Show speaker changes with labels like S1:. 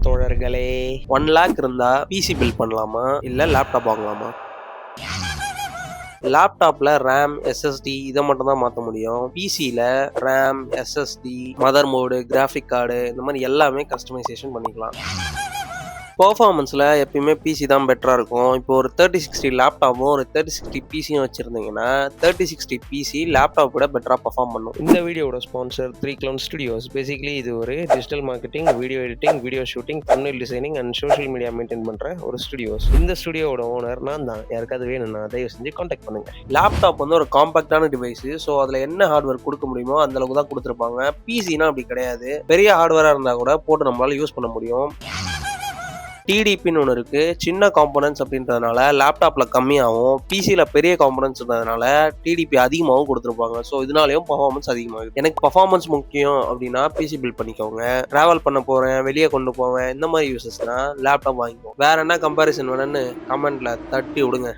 S1: தோழர்களே. 1 lakh இருந்தா PC bill பண்ணலாமா இல்ல லேப்டாப் வாங்கலாமா? லேப்டாப்ல ரேம், எஸ்எஸ்டி இதை மட்டும் தான் மாற்ற முடியும். பிசியில் RAM, SSD, motherboard, graphic card இந்த மாதிரி எல்லாமே கஸ்டமைசேஷன் பண்ணிக்கலாம். பர்ஃபார்மன்ஸில் எப்பயுமே பிசி தான் பெட்டராக இருக்கும். இப்போ ஒரு 3060 லேப்டாப்பும் ஒரு 3060 பிசியும் வச்சுருந்தீங்கன்னா 3060 பிசி லேப்டாப் விட பெட்டராக பர்ஃபார்ம் பண்ணும். இந்த வீடியோட ஸ்பான்சர் 3 Clown Studios. பேசிக்கலி இது ஒரு digital marketing, video editing, video shooting, thumbnail designing and social media maintain பண்ணுற ஒரு ஸ்டுடியோஸ். இந்த ஸ்டுடியோட ஓனர் நான் தான். யாருக்காவது வேணும்னா தயவு செஞ்சு கான்டாக்ட் பண்ணுங்கள். லேப்டாப் வந்து ஒரு காம்பாக்டான டிவைஸு. ஸோ அதில் என்ன ஹார்ட்வேர் கொடுக்க முடியுமோ அந்தளவுக்கு தான் கொடுத்துருப்பாங்க. பிசினா அப்படி கிடையாது. பெரிய ஹார்ட்வேராக இருந்தால் கூட போட்டு நம்மளால் யூஸ் பண்ண முடியும். டிடிபின்னு ஒன்று இருக்குது. சின்ன காம்போனன்ட்ஸ் அப்படின்றதுனால லேப்டாப்பில் கம்மியாகவும், பிசியில் பெரிய காம்போனன்ட்ஸ் இருந்ததுனால டிடிபி அதிகமாகவும் கொடுத்துருப்பாங்க. ஸோ இதனாலேயும் பர்ஃபார்மன்ஸ் அதிகமாகும். எனக்கு பர்ஃபார்மன்ஸ் முக்கியம் அப்படின்னா பிசி பில் பண்ணிக்கோங்க. ட்ராவல் பண்ண போகிறேன், வெளியே கொண்டு போவேன், இந்த மாதிரி யூசஸ்னால் லேப்டாப் வாங்கிக்கோங்க. வேறு என்ன கம்பேரிசன் வேணும்னு கமெண்ட்டில் தட்டி விடுங்க.